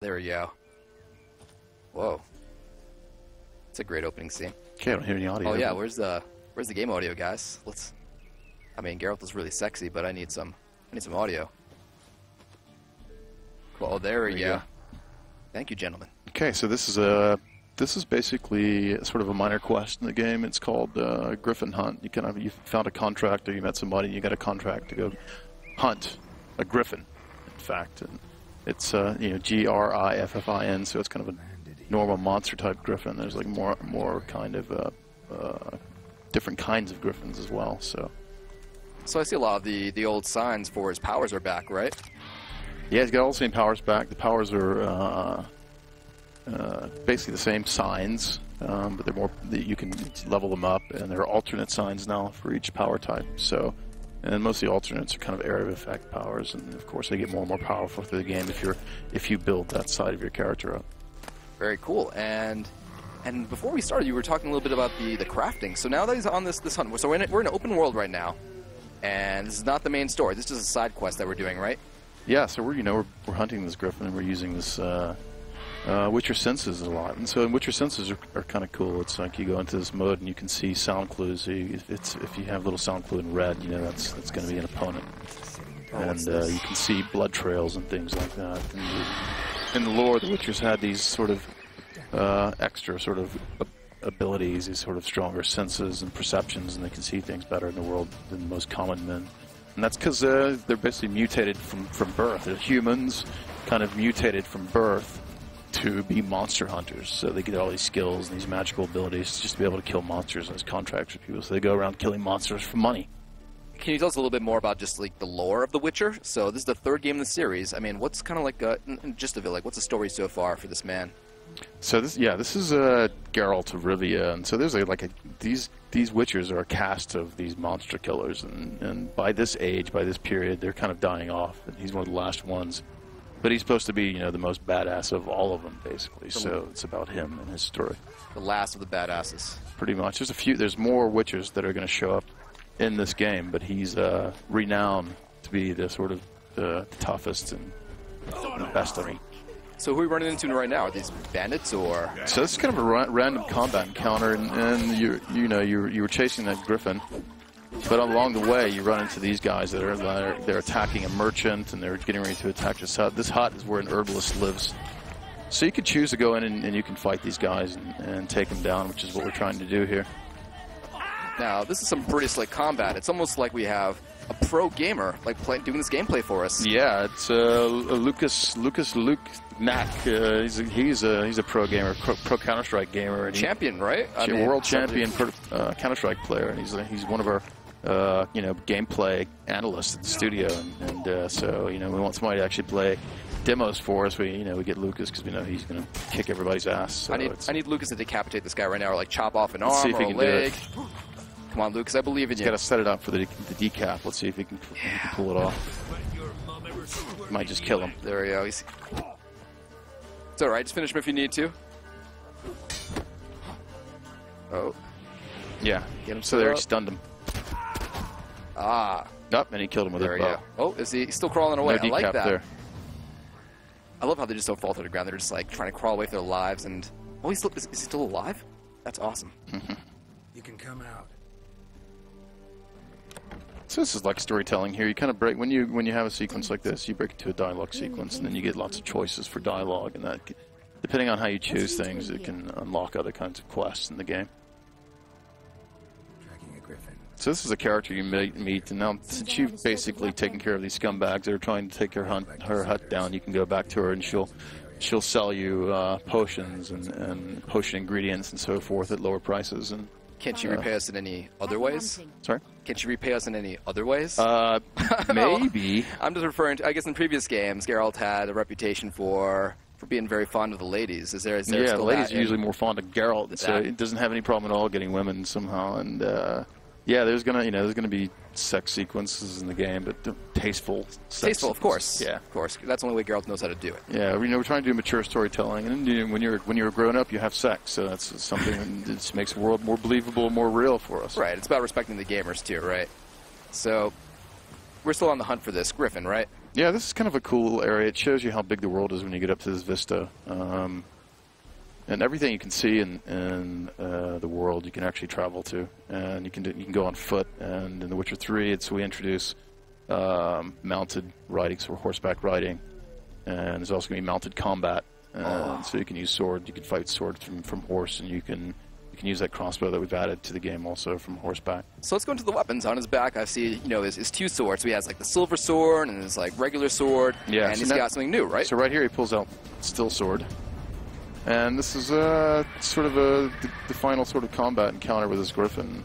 There we go. Whoa. It's a great opening scene. Okay, I don't hear any audio. Oh yeah, where's the game audio, guys? Let's. I mean, Geralt is really sexy, but I need some audio. Cool. Oh, there we go. Thank you, gentlemen. Okay, so this is basically sort of a minor quest in the game. It's called Griffin Hunt. You found a contract, or you met somebody, and you got a contract to go hunt a griffin. In fact, and it's Griffin, so it's kind of a normal monster type griffin. There's like more kind of different kinds of griffins as well. So I see a lot of the old signs for his powers are back, right? Yeah, he's got all the same powers back. The powers are basically the same signs, but they're more. You can level them up, and there are alternate signs now for each power type. So, and most of the alternates are kind of area of effect powers, and of course they get more and more powerful through the game if you build that side of your character up. Very cool. And before we started, you were talking a little bit about the crafting. So now that he's on this hunt, so we're in an open world right now, and this is not the main story. This is a side quest that we're doing, right? Yeah. So we're hunting this griffin, and we're using this Witcher senses a lot. And so Witcher senses are kind of cool. It's like you go into this mode and you can see sound clues. So if you have a little sound clue in red, that's going to be an opponent. And you can see blood trails and things like that. And in the lore, the Witchers had these sort of extra sort of abilities, these sort of stronger senses and perceptions, and they can see things better in the world than most common men. And that's because they're basically mutated from birth. They're humans kind of mutated from birth to be monster hunters. So they get all these skills and these magical abilities just to be able to kill monsters as contracts with people. So they go around killing monsters for money. Can you tell us a little bit more about just like the lore of The Witcher? So this is the third game in the series. I mean, what's kind of like just of it? Like, what's the story so far for this man? So this is Geralt of Rivia, and so there's these Witchers are a cast of these monster killers, and by this age, by this period, they're kind of dying off. And he's one of the last ones, but he's supposed to be the most badass of all of them, basically. So it's about him and his story. The last of the badasses. Pretty much. There's more Witchers that are going to show up in this game, but he's renowned to be the sort of the toughest and the best of them. So who are we running into right now? Are these bandits or? So this is kind of a random combat encounter, and you were chasing that griffin, but along the way you run into these guys that they're attacking a merchant, and they're getting ready to attack this hut. This hut is where an herbalist lives. So you can choose to go in and you can fight these guys and take them down, which is what we're trying to do here. Now this is some pretty slick combat. It's almost like we have a pro gamer doing this gameplay for us. Yeah, it's Luke Knack. He's a pro gamer, pro Counter-Strike gamer, and champion, right? World champion Counter-Strike player, and he's one of our gameplay analysts at the studio, and so we want somebody to actually play demos for us. We get Lucas because we know he's going to kick everybody's ass. So I need Lucas to decapitate this guy right now, or like chop off an arm or a leg. Come on, Lucas, I believe in you. He's got to set it up for the decap. Let's see if he can pull it off. Might just kill him. There we go. It's alright, just finish him if you need to. Oh. Yeah. Get him so there, he stunned him. Ah. Nope, and he killed him with there a bow. Oh, is he still crawling away? No I like that. There. I love how they just don't fall to the ground. They're just like trying to crawl away for their lives. And is he still alive? That's awesome. You can come out. So this is like storytelling here. You kind of break when you have a sequence like this, you break it to a dialogue sequence, and then you get lots of choices for dialogue, and that, depending on how you choose things, it can unlock other kinds of quests in the game. Tracking a griffin. So this is a character you meet, and now since you've basically taken care of these scumbags that are trying to take her hut down, you can go back to her, and she'll sell you potions and potion ingredients and so forth at lower prices. And can't she repay us in any other ways? Sorry? Can't she repay us in any other ways? Maybe. I'm just referring to, I guess in previous games, Geralt had a reputation for being very fond of the ladies. Is there yeah, still ladies that are usually more fond of Geralt, so it doesn't have any problem at all getting women somehow. And yeah, there's gonna be sex sequences in the game, but tasteful. Tasteful, of course. Yeah, of course. That's the only way Geralt knows how to do it. Yeah, we're trying to do mature storytelling, and when you're grown up, you have sex, so that's something that just makes the world more believable, more real for us. Right. It's about respecting the gamers too, right? So we're still on the hunt for this Griffin, right? Yeah, this is kind of a cool area. It shows you how big the world is when you get up to this vista. And everything you can see in the world, you can actually travel to, and you can go on foot. And in The Witcher 3, we introduce mounted riding, so horseback riding, and there's also going to be mounted combat. So you can use sword, you can fight sword from horse, and you can use that crossbow that we've added to the game also from horseback. So let's go into the weapons. On his back, I see, there's two swords. So he has like the silver sword and his like regular sword. Yeah, and he's got something new, right? So right here he pulls out still sword. And this is sort of the final sort of combat encounter with this Griffin,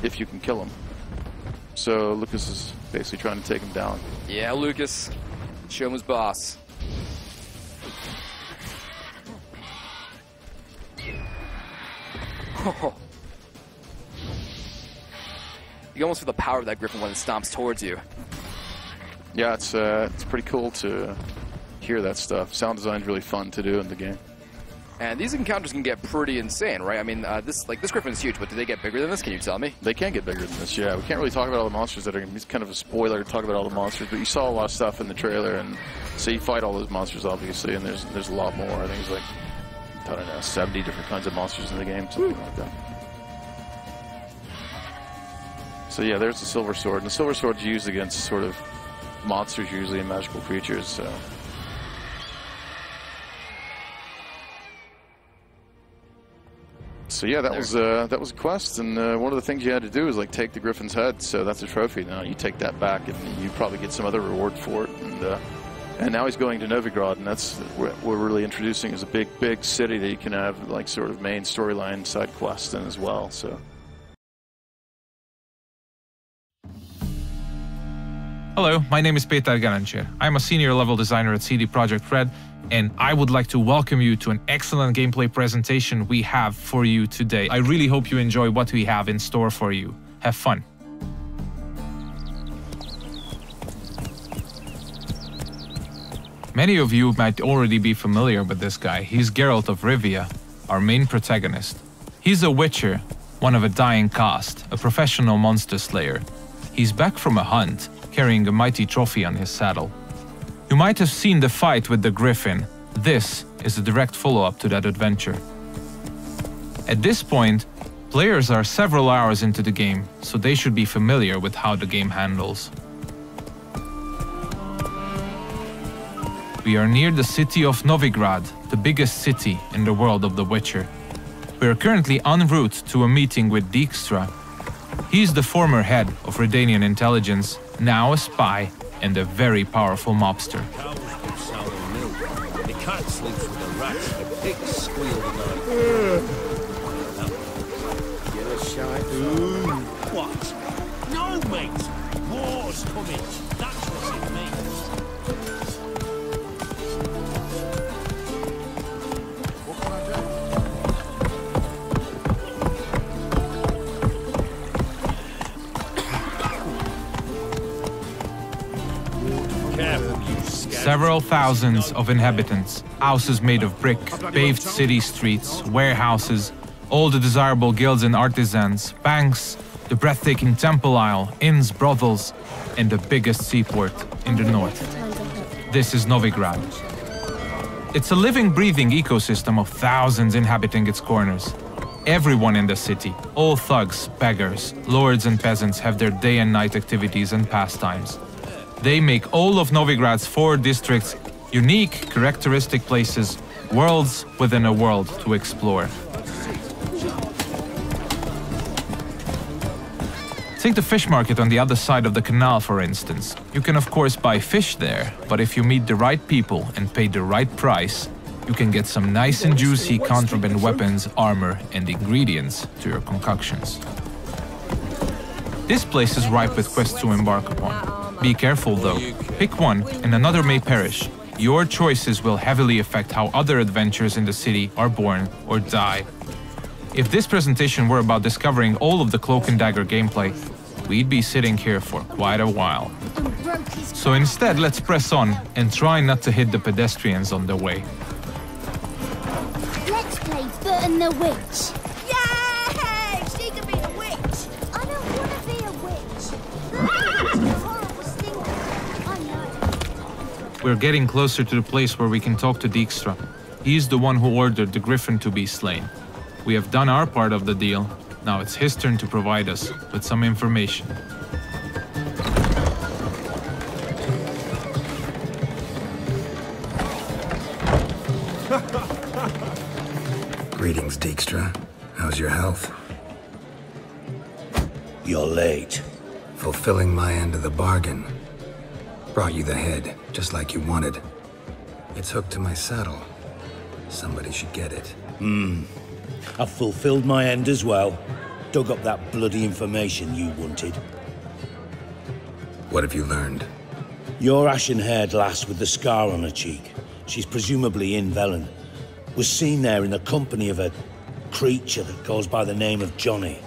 if you can kill him. So Lucas is basically trying to take him down. Yeah, Lucas. Show him his boss. You almost feel the power of that Griffin when it stomps towards you. Yeah, it's pretty cool to hear that stuff. Sound design's really fun to do in the game. And these encounters can get pretty insane, right? I mean, this Griffin's huge, but do they get bigger than this? Can you tell me? They can get bigger than this, yeah. We can't really talk about all the monsters that are... It's kind of a spoiler to talk about all the monsters, but you saw a lot of stuff in the trailer, and so you fight all those monsters, obviously, and there's a lot more. I think it's like, I don't know, 70 different kinds of monsters in the game, something like that. So yeah, there's the silver sword, and the silver sword's used against sort of monsters usually and magical creatures, so... So yeah, that was a quest, and one of the things you had to do is like take the Griffin's head. So that's a trophy. Now you take that back, and you probably get some other reward for it. And now he's going to Novigrad, and that's what we're really introducing is a big city that you can have like sort of main storyline side quests in as well. So. Hello, my name is Peter Garancher. I'm a senior level designer at CD Projekt Red, and I would like to welcome you to an excellent gameplay presentation we have for you today. I really hope you enjoy what we have in store for you. Have fun. Many of you might already be familiar with this guy. He's Geralt of Rivia, our main protagonist. He's a witcher, one of a dying caste, a professional monster slayer. He's back from a hunt, carrying a mighty trophy on his saddle. You might have seen the fight with the Griffin. This is a direct follow-up to that adventure. At this point, players are several hours into the game, so they should be familiar with how the game handles. We are near the city of Novigrad, the biggest city in the world of The Witcher. We are currently en route to a meeting with Dijkstra. He's the former head of Redanian intelligence, now a spy and a very powerful mobster. Cows give sour milk. The cat sleeps with the rats. The pigs squeal tonight. Get a shot. What? No, mate. War's coming. That's what it means. What can I do? Several thousands of inhabitants, houses made of brick, paved city streets, warehouses, all the desirable guilds and artisans, banks, the breathtaking temple isle, inns, brothels, and the biggest seaport in the north. This is Novigrad. It's a living, breathing ecosystem of thousands inhabiting its corners. Everyone in the city, all thugs, beggars, lords and peasants have their day and night activities and pastimes. They make all of Novigrad's 4 districts unique, characteristic places, worlds within a world to explore. Take the fish market on the other side of the canal, for instance. You can of course buy fish there, but if you meet the right people and pay the right price, you can get some nice and juicy contraband weapons, armor, and ingredients to your concoctions. This place is ripe with quests to embark upon. Be careful though, pick one and another may perish. Your choices will heavily affect how other adventures in the city are born or die. If this presentation were about discovering all of the Cloak and Dagger gameplay, we'd be sitting here for quite a while. So instead, let's press on and try not to hit the pedestrians on the way. Let's play Foot and the Witch. Yay! She can be a witch! I don't want to be a witch. It's a horrible stinker. I know. We're getting closer to the place where we can talk to Dijkstra. He's the one who ordered the Griffin to be slain. We have done our part of the deal. Now it's his turn to provide us with some information. Greetings, Dijkstra. How's your health? You're late. Fulfilling my end of the bargain. Brought you the head, just like you wanted. It's hooked to my saddle. Somebody should get it. I've fulfilled my end as well. Dug up that bloody information you wanted. What have you learned? Your ashen-haired lass with the scar on her cheek, she's presumably in Velen, was seen there in the company of a creature that goes by the name of Johnny.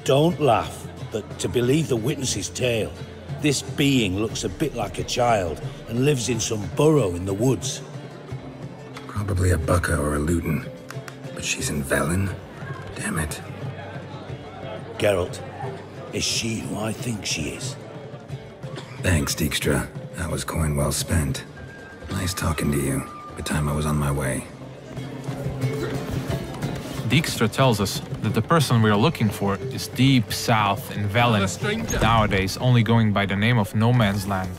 Don't laugh, but to believe the witness's tale, this being looks a bit like a child and lives in some burrow in the woods. Probably a Bucca or a Luton. But she's in Velen? Damn it. Geralt, is she who I think she is? Thanks, Dijkstra. That was coin well spent. Nice talking to you. Good time I was on my way. Dijkstra tells us that the person we are looking for is deep south in Velen, nowadays only going by the name of No Man's Land.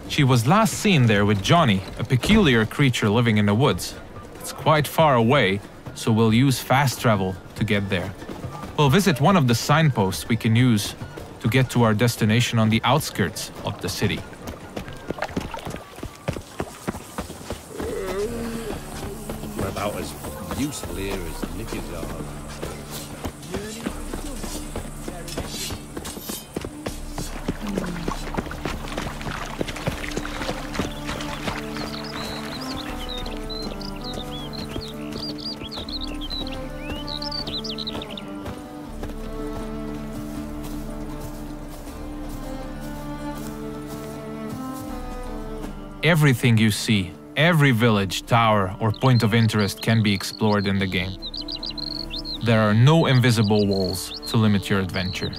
She was last seen there with Johnny, a peculiar creature living in the woods. It's quite far away, so we'll use fast travel to get there. We'll visit one of the signposts we can use to get to our destination on the outskirts of the city. We're about as useful here as knickers are. Everything you see, every village, tower, or point of interest can be explored in the game. There are no invisible walls to limit your adventure.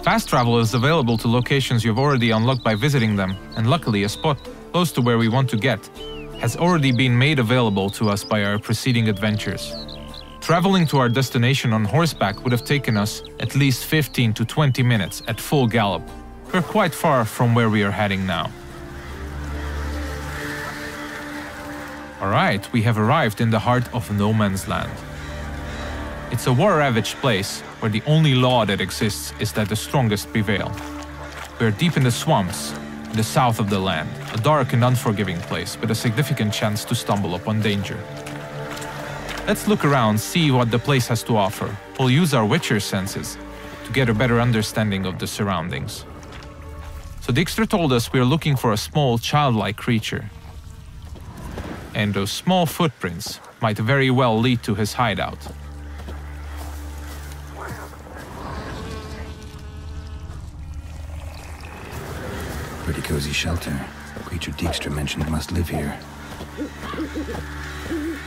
Fast travel is available to locations you've already unlocked by visiting them, and luckily a spot close to where we want to get has already been made available to us by our preceding adventures. Traveling to our destination on horseback would have taken us at least 15 to 20 minutes at full gallop. We're quite far from where we are heading now. Alright, we have arrived in the heart of No Man's Land. It's a war-ravaged place where the only law that exists is that the strongest prevail. We're deep in the swamps, in the south of the land, a dark and unforgiving place with a significant chance to stumble upon danger. Let's look around, see what the place has to offer. We'll use our Witcher senses to get a better understanding of the surroundings. So Dijkstra told us we're looking for a small, childlike creature. And those small footprints might very well lead to his hideout. Pretty cozy shelter. The creature Dijkstra mentioned must live here.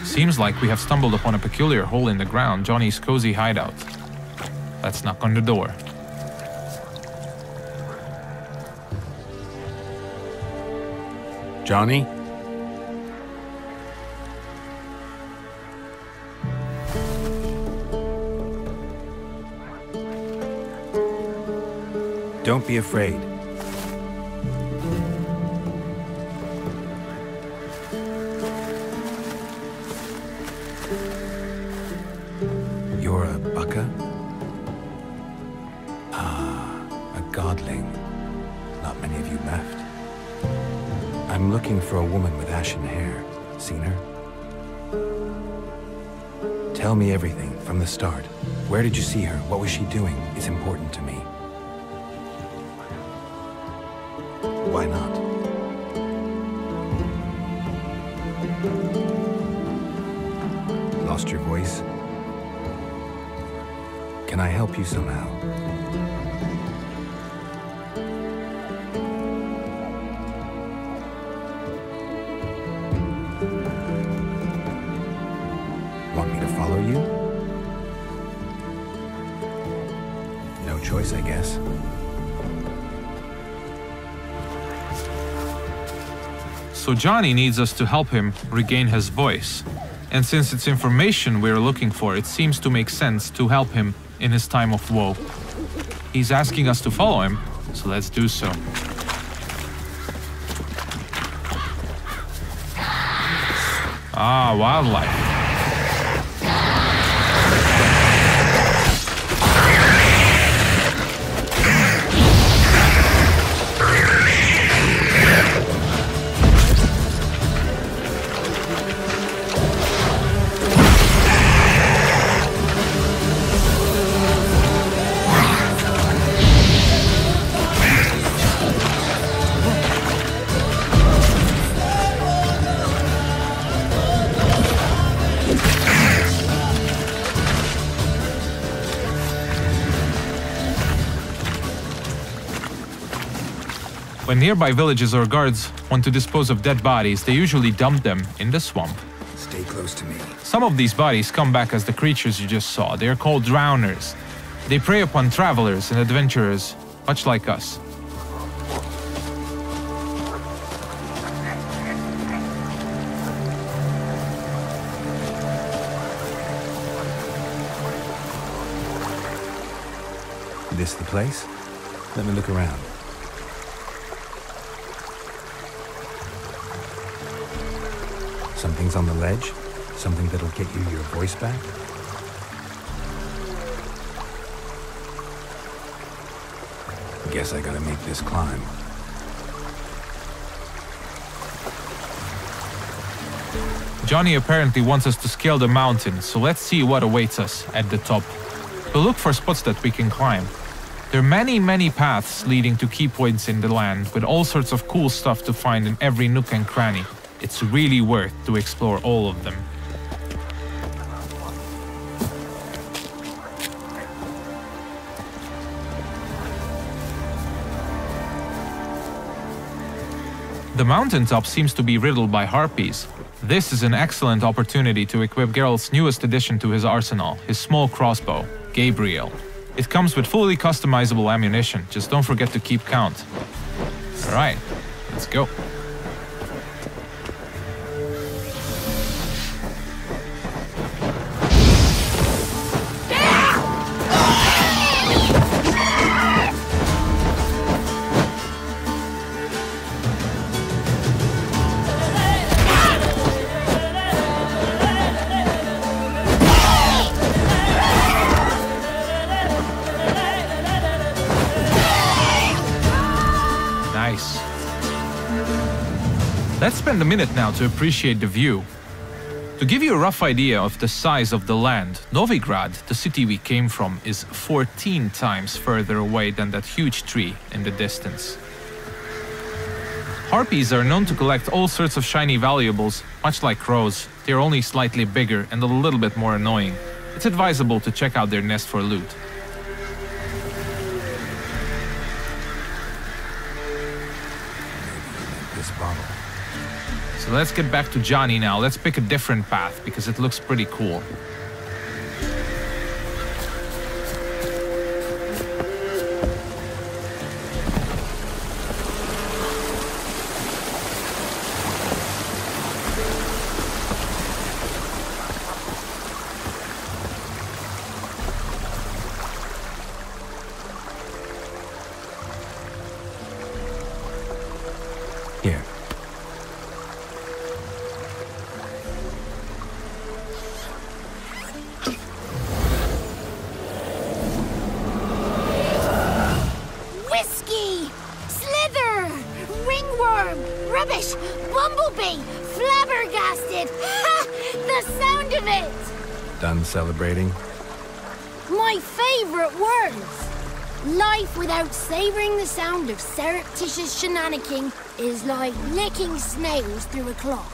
Seems like we have stumbled upon a peculiar hole in the ground, Johnny's cozy hideout. Let's knock on the door. Johnny? Don't be afraid. You're a Bucca? Ah, a Godling. Not many of you left. I'm looking for a woman with ashen hair. Seen her? Tell me everything from the start. Where did you see her? What was she doing? It's important to me. Why not? Lost your voice? Can I help you somehow? you? No choice, I guess. So Johnny needs us to help him regain his voice. And since it's information we're looking for, it seems to make sense to help him in his time of woe. He's asking us to follow him, so let's do so. Ah, wildlife. When nearby villages or guards want to dispose of dead bodies, they usually dump them in the swamp. Stay close to me. Some of these bodies come back as the creatures you just saw. They are called drowners. They prey upon travelers and adventurers, much like us. This the place? Let me look around. Something's on the ledge? Something that'll get you your voice back? Guess I gotta make this climb. Johnny apparently wants us to scale the mountain, so let's see what awaits us at the top. We'll look for spots that we can climb. There are many paths leading to key points in the land, with all sorts of cool stuff to find in every nook and cranny. It's really worth to explore all of them. The mountaintop seems to be riddled by harpies. This is an excellent opportunity to equip Geralt's newest addition to his arsenal, his small crossbow, Gabriel. It comes with fully customizable ammunition, just don't forget to keep count. Alright, let's go. Let's spend a minute now to appreciate the view. To give you a rough idea of the size of the land, Novigrad, the city we came from, is 14 times further away than that huge tree in the distance. Harpies are known to collect all sorts of shiny valuables, much like crows. They're only slightly bigger and a little bit more annoying. It's advisable to check out their nest for loot. This bottle. So let's get back to Johnny now. Let's pick a different path because it looks pretty cool. Here. Whiskey! Slither! Ringworm! Rubbish! Bumblebee! Flabbergasted! Ha! The sound of it! Done celebrating? My favorite words! Life without savoring the sound of surreptitious shenanigans is like licking snails through a cloth.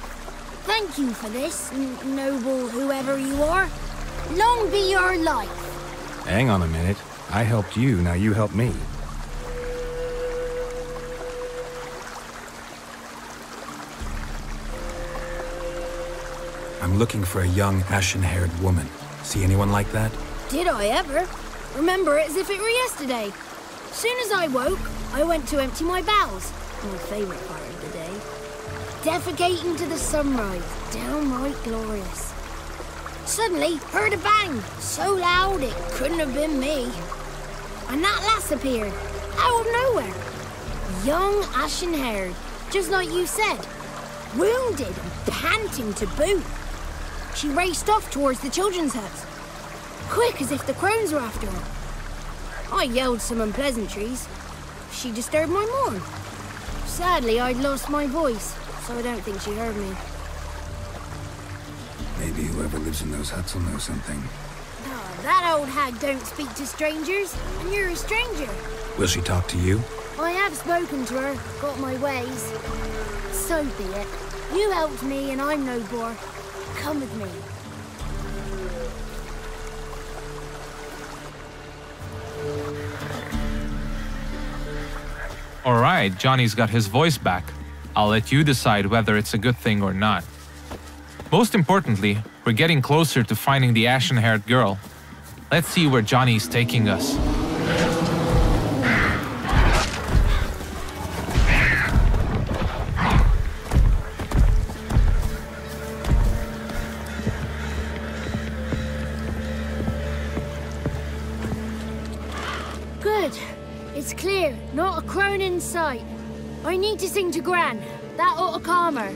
Thank you for this, noble whoever you are. Long be your life. Hang on a minute. I helped you, now you help me. I'm looking for a young, ashen-haired woman. See anyone like that? Did I ever? Remember it as if it were yesterday. Soon as I woke, I went to empty my bowels. My favourite part of the day. Defecating to the sunrise. Downright glorious. Suddenly, heard a bang. So loud it couldn't have been me. And that lass appeared. Out of nowhere. Young, ashen-haired. Just like you said. Wounded and panting to boot. She raced off towards the children's huts. Quick as if the Crones were after her. I yelled some unpleasantries. She disturbed my morn. Sadly, I'd lost my voice, so I don't think she heard me. Maybe whoever lives in those huts will know something. Oh, that old hag don't speak to strangers, and you're a stranger. Will she talk to you? I have spoken to her, got my ways. So be it. You helped me, and I'm no bore. Come with me. Alright, Johnny's got his voice back. I'll let you decide whether it's a good thing or not. Most importantly, we're getting closer to finding the ashen-haired girl. Let's see where Johnny's taking us. Good. It's clear. Not a crone in sight. I need to sing to Gran. That ought to calm her.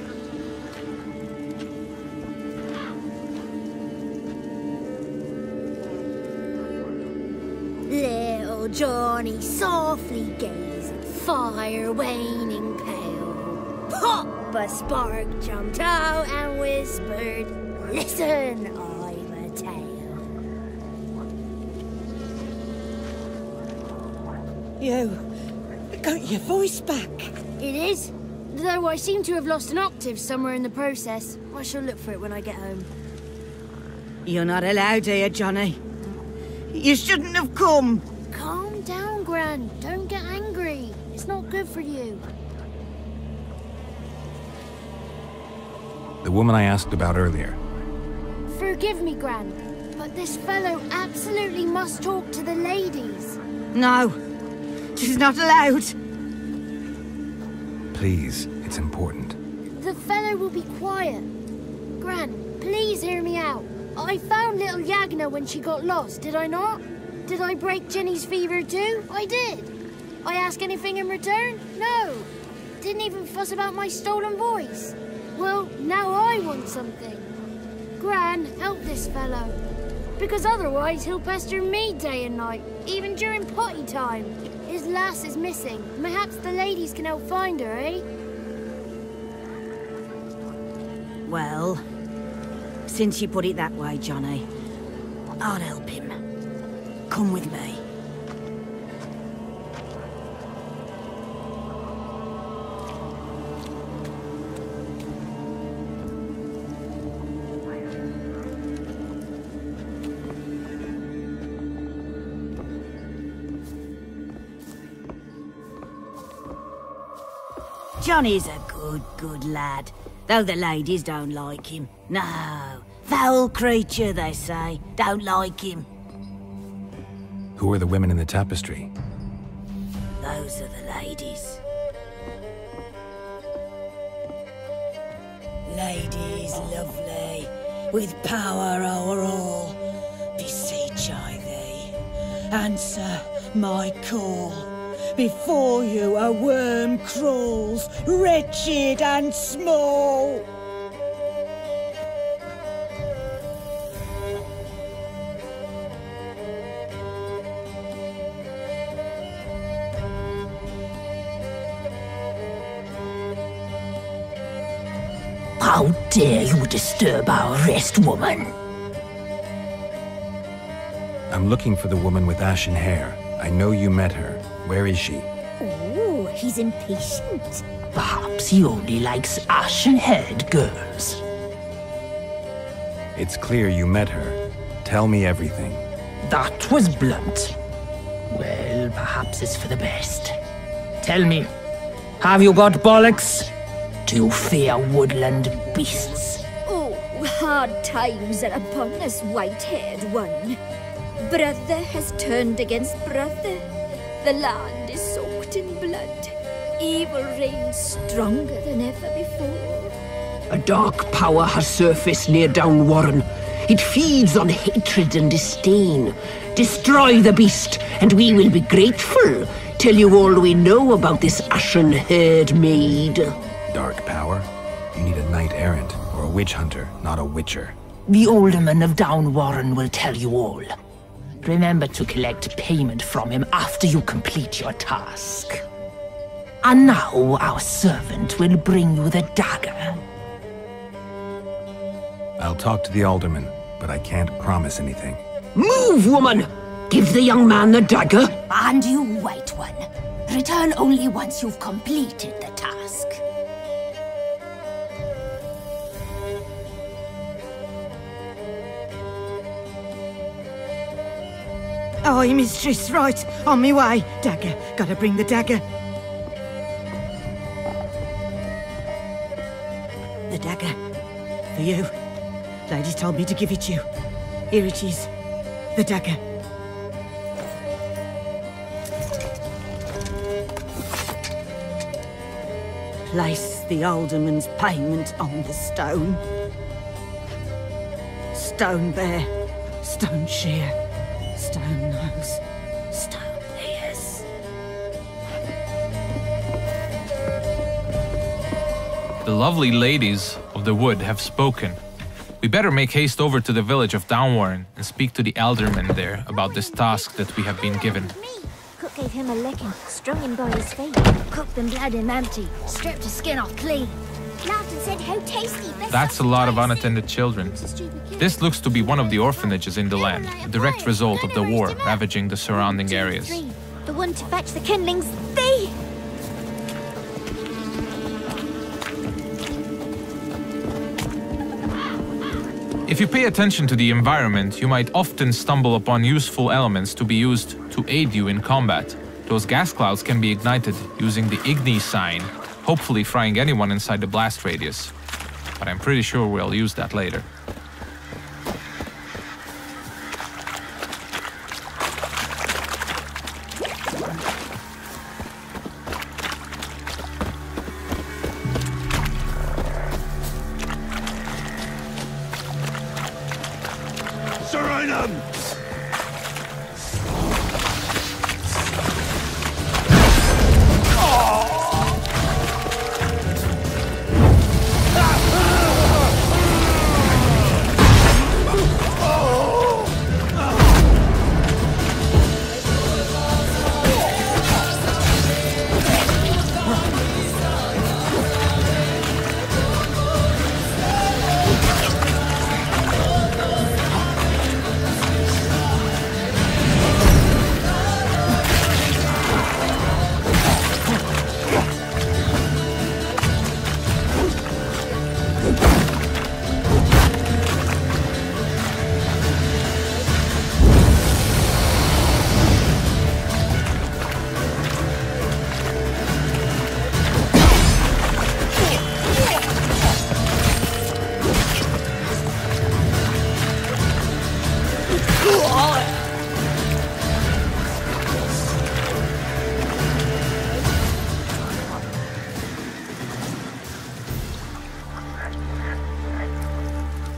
Little Johnny softly gazed at fire waning pale. Pop! A spark jumped out and whispered, "Listen, I've a tale." You got your voice back. It is. Though I seem to have lost an octave somewhere in the process. I shall look for it when I get home. You're not allowed here, Johnny. You shouldn't have come. Calm down, Gran. Don't get angry. It's not good for you. The woman I asked about earlier. Forgive me, Gran, but this fellow absolutely must talk to the ladies. No, she's not allowed. Please, it's important. The fellow will be quiet. Gran, please hear me out. I found little Yagna when she got lost, did I not? Did I break Jenny's fever too? I did. I ask anything in return? No. Didn't even fuss about my stolen voice. Well, now I want something. Gran, help this fellow. Because otherwise he'll pester me day and night, even during potty time. His lass is missing. Perhaps the ladies can help find her, eh? Well, since you put it that way, Johnny, I'll help him. Come with me. Johnny's a good lad, though the ladies don't like him. No, foul creature, they say. Don't like him. Who are the women in the tapestry? Those are the ladies. Ladies lovely, with power o'er all, beseech I thee, answer my call. Before you a worm crawls, wretched and small. How dare you disturb our rest, woman? I'm looking for the woman with ashen hair. I know you met her. Where is she? Oh, he's impatient. Perhaps he only likes ashen-haired girls. It's clear you met her. Tell me everything. That was blunt. Well, perhaps it's for the best. Tell me, have you got bollocks? Do you fear woodland beasts? Oh, Hard times are upon us, white-haired one. Brother has turned against brother. The land is soaked in blood. Evil reigns stronger than ever before. A dark power has surfaced near Downwarren. It feeds on hatred and disdain. Destroy the beast, and we will be grateful. Tell you all we know about this ashen-haired maid. Dark power? You need a knight-errant, or a witch hunter, not a witcher. The alderman of Downwarren will tell you all. Remember to collect payment from him after you complete your task. And now our servant will bring you the dagger. I'll talk to the alderman, but I can't promise anything. Move, woman! Give the young man the dagger. And you, white one. Return only once you've completed the task. Aye, mistress, right. On me way. Dagger. Gotta bring the dagger. The dagger. For you. Ladies told me to give it to you. Here it is. The dagger. Place the alderman's payment on the stone. Stone bear. Stone shear. Stone nose, stone ears. The lovely ladies of the wood have spoken. We better make haste over to the village of Downwarren and speak to the alderman there about this task that we have been given. Cook gave him a licking, strung him by his feet, cooked and bled him empty, stripped his skin off clean. Laughed and said how tasty. That's a lot of unattended children. This looks to be one of the orphanages in the land, a direct result of the war ravaging the surrounding areas. The one to fetch the kindlings, they... If you pay attention to the environment, you might often stumble upon useful elements to be used to aid you in combat. Those gas clouds can be ignited using the Igni sign, hopefully frying anyone inside the blast radius. But I'm pretty sure we'll use that later.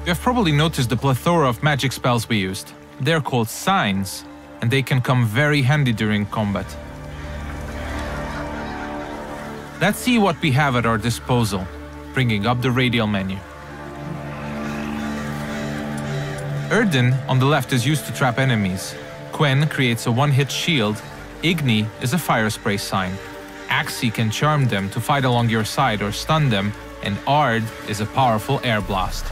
You have probably noticed the plethora of magic spells we used. They're called signs, and they can come very handy during combat. Let's see what we have at our disposal, bringing up the radial menu. Erden on the left is used to trap enemies. Quen creates a one-hit shield. Igni is a fire spray sign. Axi can charm them to fight along your side or stun them, and Ard is a powerful air blast.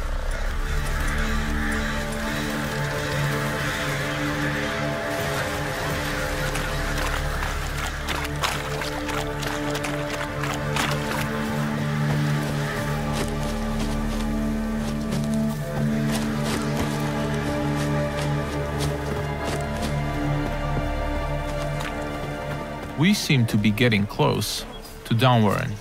We seem to be getting close to Downwarren.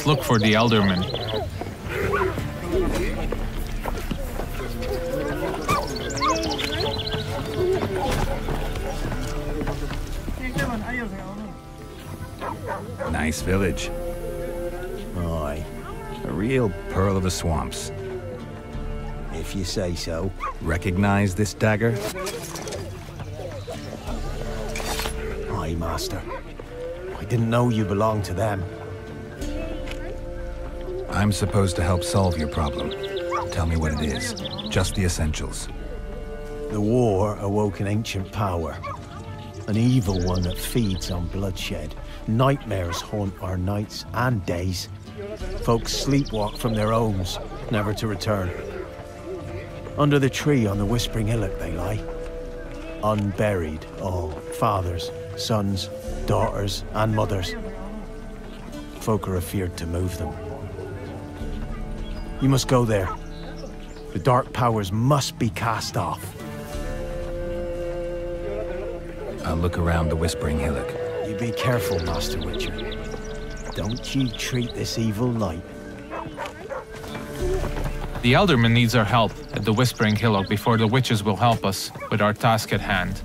Let's look for the Elderman. Nice village. Aye. A real pearl of the swamps. If you say so. Recognize this dagger? Aye, Master. I didn't know you belonged to them. I'm supposed to help solve your problem. Tell me what it is. Just the essentials. The war awoke an ancient power. An evil one that feeds on bloodshed. Nightmares haunt our nights and days. Folks sleepwalk from their homes, never to return. Under the tree on the Whispering Hillock they lie. Unburied, all. Fathers, sons, daughters, and mothers. Folk are afeard to move them. You must go there. The dark powers must be cast off. I'll look around the Whispering Hillock. You be careful, Master Witcher. Don't you treat this evil light. The Elderman needs our help at the Whispering Hillock before the witches will help us with our task at hand.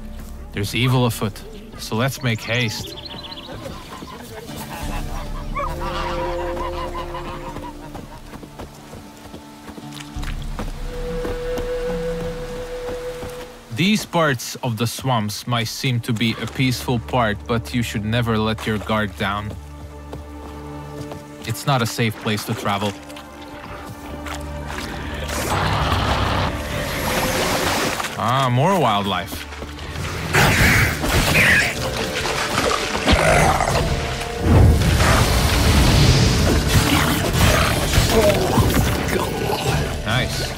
There's evil afoot, so let's make haste. These parts of the swamps might seem to be a peaceful part, but you should never let your guard down. It's not a safe place to travel. Ah, more wildlife. Nice.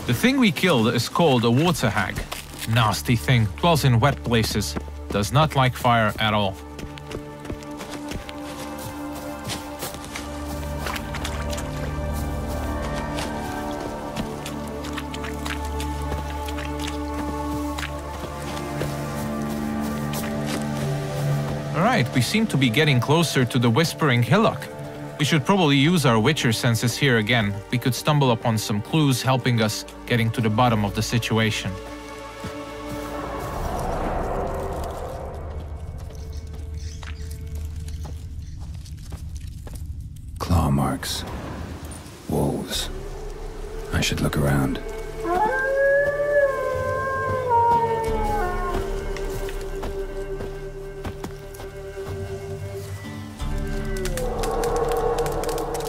The thing we killed is called a water hag. Nasty thing, dwells in wet places, does not like fire at all. Alright, we seem to be getting closer to the Whispering Hillock. We should probably use our Witcher senses here again. We could stumble upon some clues helping us getting to the bottom of the situation. Claw marks. Wolves. I should look around.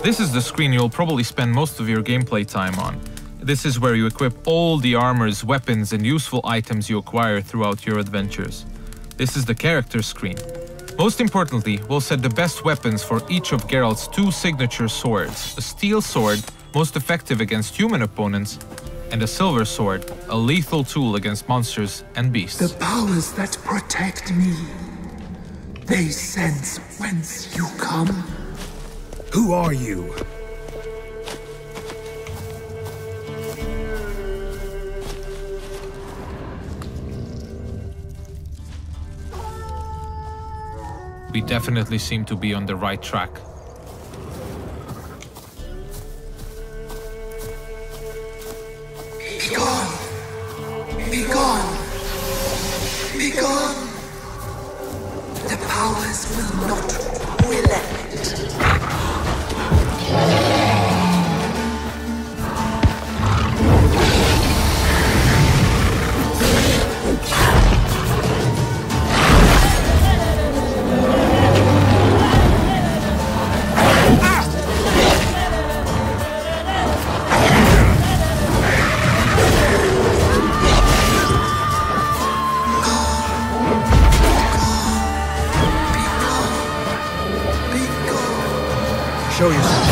This is the screen you'll probably spend most of your gameplay time on. This is where you equip all the armors, weapons, and useful items you acquire throughout your adventures. This is the character screen. Most importantly, we'll set the best weapons for each of Geralt's 2 signature swords. A steel sword, most effective against human opponents, and a silver sword, a lethal tool against monsters and beasts. The powers that protect me, they sense whence you come. Who are you? We definitely seem to be on the right track. Be gone! Be gone! Be gone! The powers will not relent. Show yourself.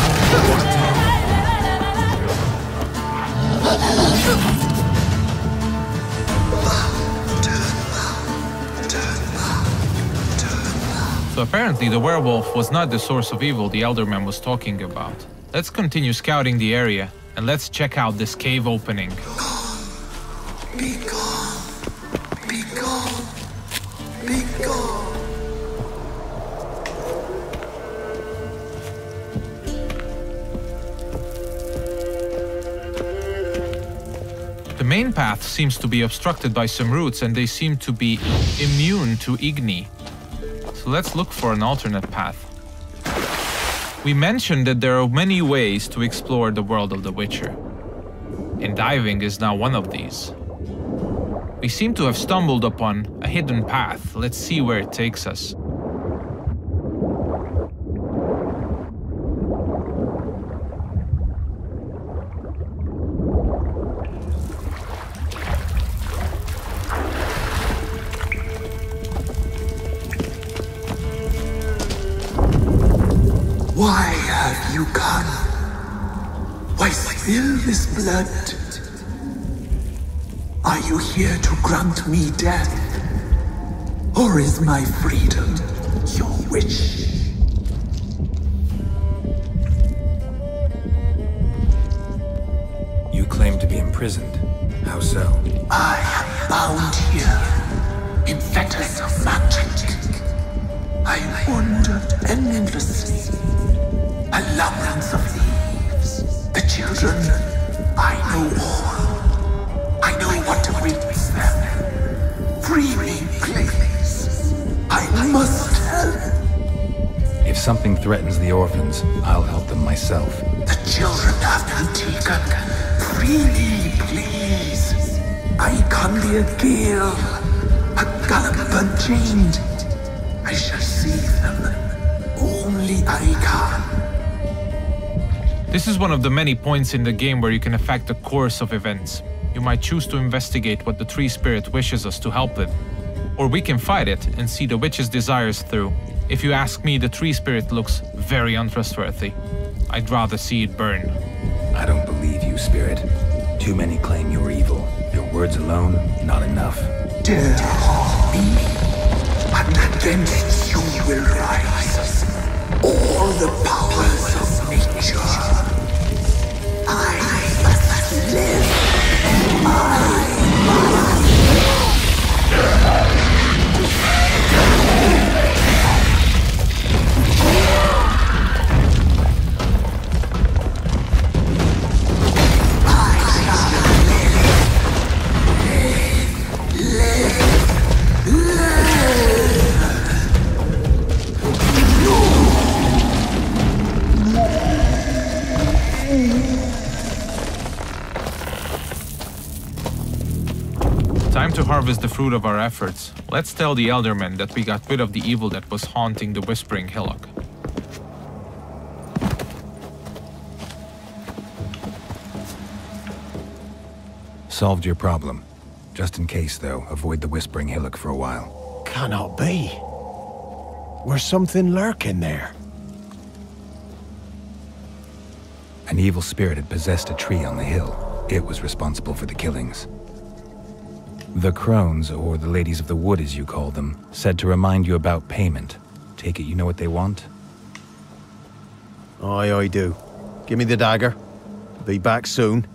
So apparently the werewolf was not the source of evil the Elderman was talking about. Let's continue scouting the area, and let's check out this cave opening. Be gone. Be gone. Be gone. The main path seems to be obstructed by some roots, and they seem to be immune to Igni. So let's look for an alternate path. We mentioned that there are many ways to explore the world of The Witcher, and diving is now one of these. We seem to have stumbled upon a hidden path. Let's see where it takes us. Why have you come? Why spill this blood? Are you here to grant me death? Or is my freedom your wish? You claim to be imprisoned. How so? I am bound here in fetters of magic. I wandered endlessly, a labyrinth of leaves. The children, I know all. I know what awaits them. Free me, please. I must help. If something threatens the orphans, I'll help them myself. The children have been taken. Free me, please. I can be a gale, a gallop unchained. I shall save them. Only I can. This is one of the many points in the game where you can affect the course of events. You might choose to investigate what the tree spirit wishes us to help with. Or we can fight it and see the witch's desires through. If you ask me, the tree spirit looks very untrustworthy. I'd rather see it burn. I don't believe you, spirit. Too many claim you're evil. Your words alone, not enough. Dare harm me, and against you will rise all the powers of nature. I must live. Time to harvest the fruit of our efforts. Let's tell the Eldermen that we got rid of the evil that was haunting the Whispering Hillock. Solved your problem. Just in case, though, avoid the Whispering Hillock for a while. Cannot be. There's something lurking there. An evil spirit had possessed a tree on the hill. It was responsible for the killings. The Crones, or the Ladies of the Wood as you call them, said to remind you about payment. Take it you know what they want? Aye, I do. Give me the dagger. Be back soon.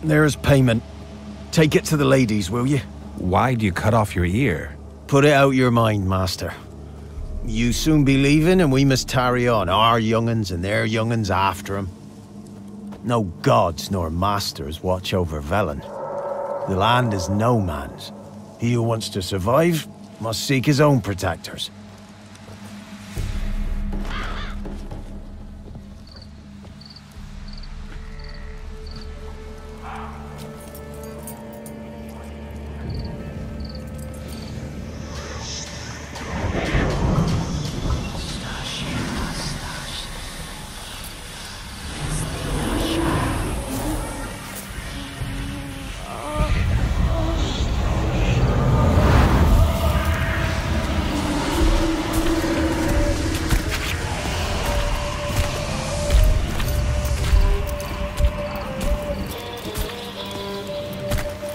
There's payment. Take it to the ladies, will you? Why'd you cut off your ear? Put it out your mind, master. You soon be leaving and we must tarry on, our young'uns and their young'uns after 'em. No gods nor masters watch over Velen. The land is no man's. He who wants to survive must seek his own protectors.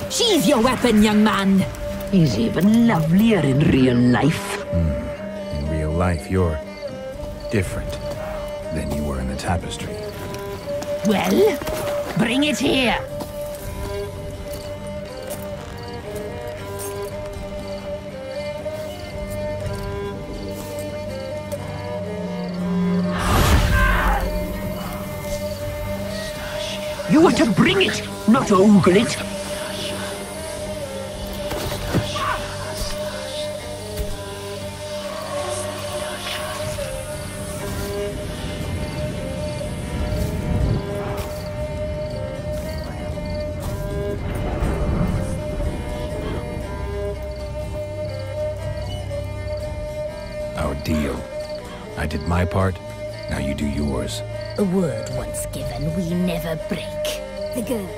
She's your weapon, young man. He's even lovelier in real life. In real life, you're different than you were in the tapestry. Well, bring it here. You are to bring it, not ogle it. Our deal. I did my part, now you do yours. A word once given, we never break. The girl.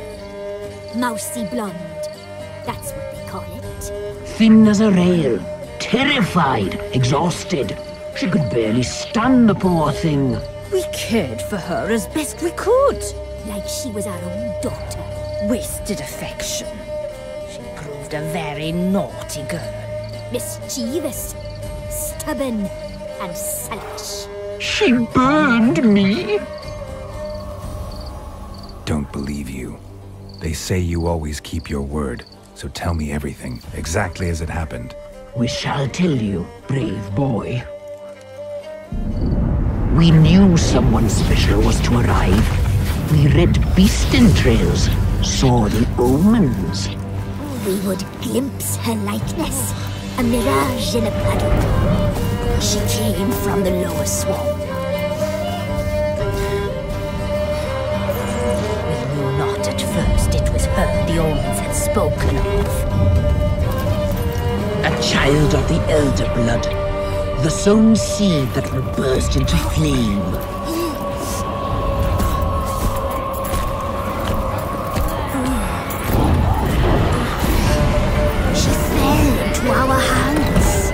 Mousy blonde. That's what they call it. Thin as a rail, terrified, exhausted. She could barely stand, the poor thing. We cared for her as best we could. Like she was our own daughter. Wasted affection. She proved a very naughty girl. Mischievous, stubborn, and selfish. She burned me. Don't believe you. They say you always keep your word, so tell me everything, exactly as it happened. We shall tell you, brave boy. We knew someone special was to arrive. We read beast entrails, saw the omens. We would glimpse her likeness, a mirage in a puddle. She came from the lower swamp. We knew not at first it was her the omens had spoken of. A child of the elder blood, the sown seed that will burst into flame. She fell into our hands.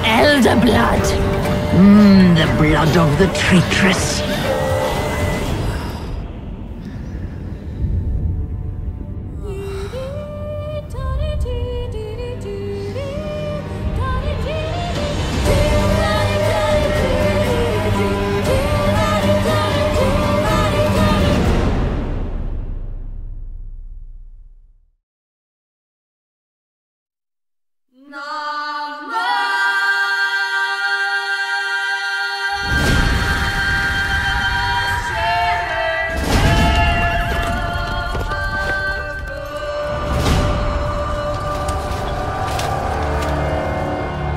Elder blood! The blood of the traitress.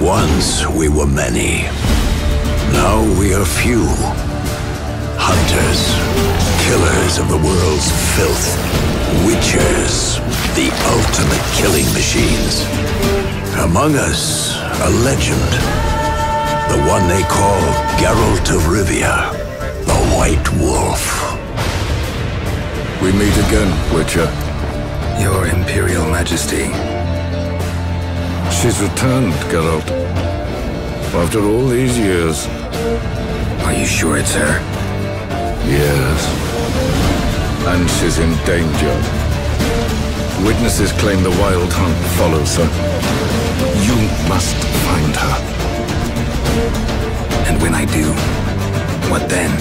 Once we were many. Now we are few. Hunters, killers of the world's filth. Witchers, the ultimate killing machines. Among us, a legend. The one they call Geralt of Rivia, the White Wolf. We meet again, Witcher. Your Imperial Majesty. She's returned, Geralt. After all these years. Are you sure it's her? Yes. And she's in danger. Witnesses claim the Wild Hunt follows her. You must find her. And when I do, what then?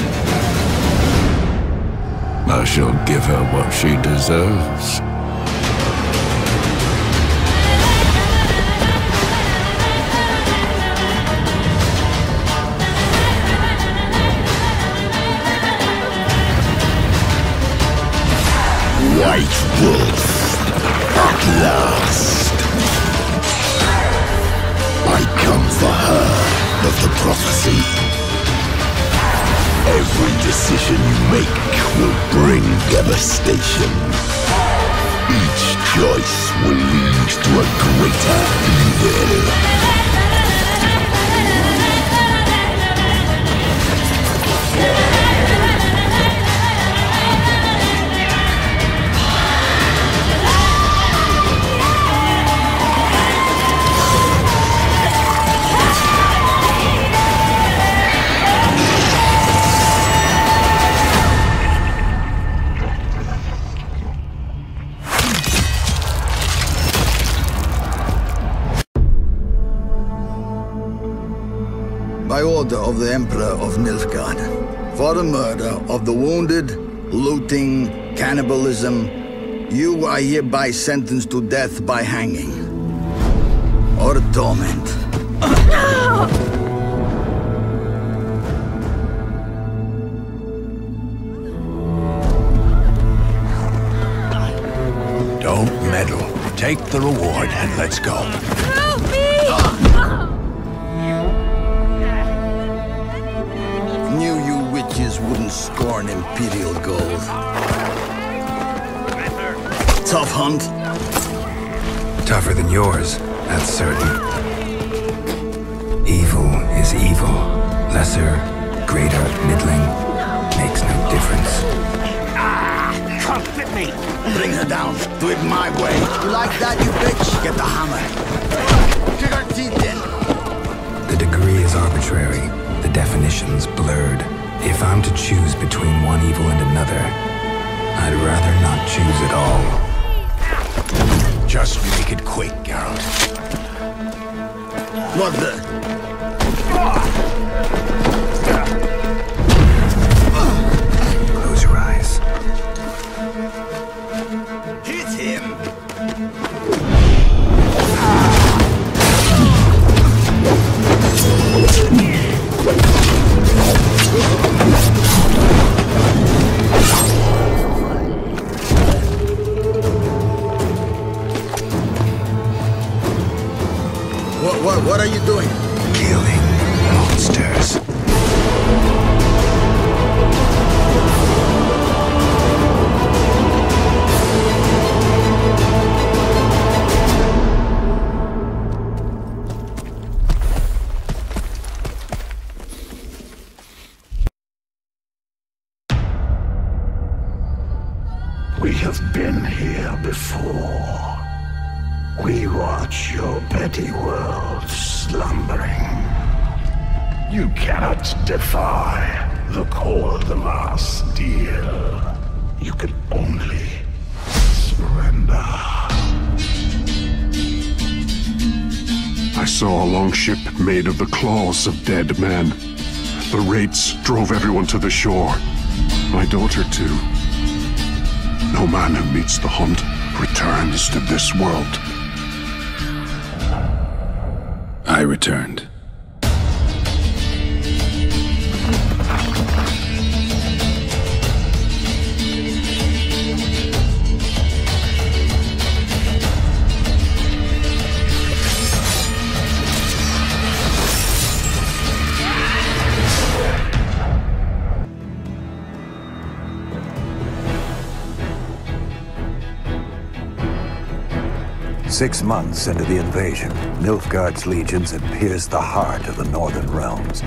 I shall give her what she deserves. White Wolf, at last. I come for her of the prophecy. Every decision you make will bring devastation. Each choice will lead to a greater evil. sword of the Emperor of Nilfgaard. For the murder of the wounded, looting, cannibalism, you are hereby sentenced to death by hanging. Or torment. Don't meddle. Take the reward and let's go. Help me! Knew you witches wouldn't scorn imperial gold. Tough hunt. Tougher than yours, that's certain. Evil is evil. Lesser, greater, middling, makes no difference. Can't fit me. Bring her down. Do it my way. You like that, you bitch? Get the hammer. Kick her teeth in. The degree is arbitrary. The definition's blurred. If I'm to choose between one evil and another, I'd rather not choose at all. Just make it quick, Geralt. What the? Close your eyes. Hit him! What are you doing? Killing monsters. We have been here before. We watch your petty world slumbering. You cannot defy the call of the last deal. You can only surrender. I saw a long ship made of the claws of dead men. The raids drove everyone to the shore. My daughter too. No man who meets the hunt returns to this world. I returned. Six months into the invasion, Nilfgaard's legions had pierced the heart of the northern realms.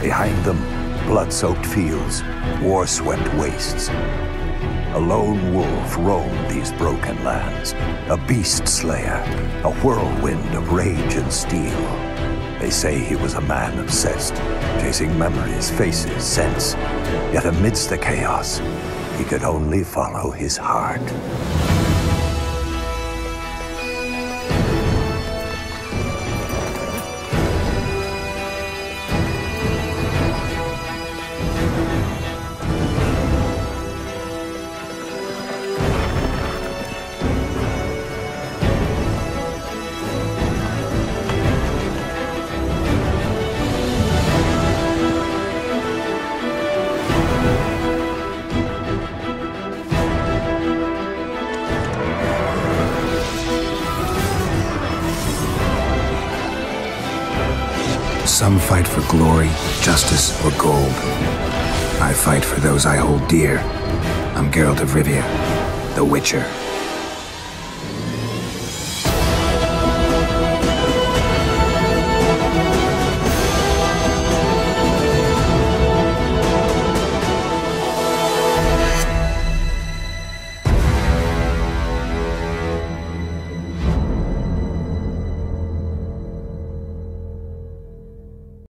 Behind them, blood-soaked fields, war-swept wastes. A lone wolf roamed these broken lands, a beast slayer, a whirlwind of rage and steel. They say he was a man obsessed, chasing memories, faces, scents. Yet amidst the chaos, he could only follow his heart. Some fight for glory, justice, or gold. I fight for those I hold dear. I'm Geralt of Rivia, the Witcher.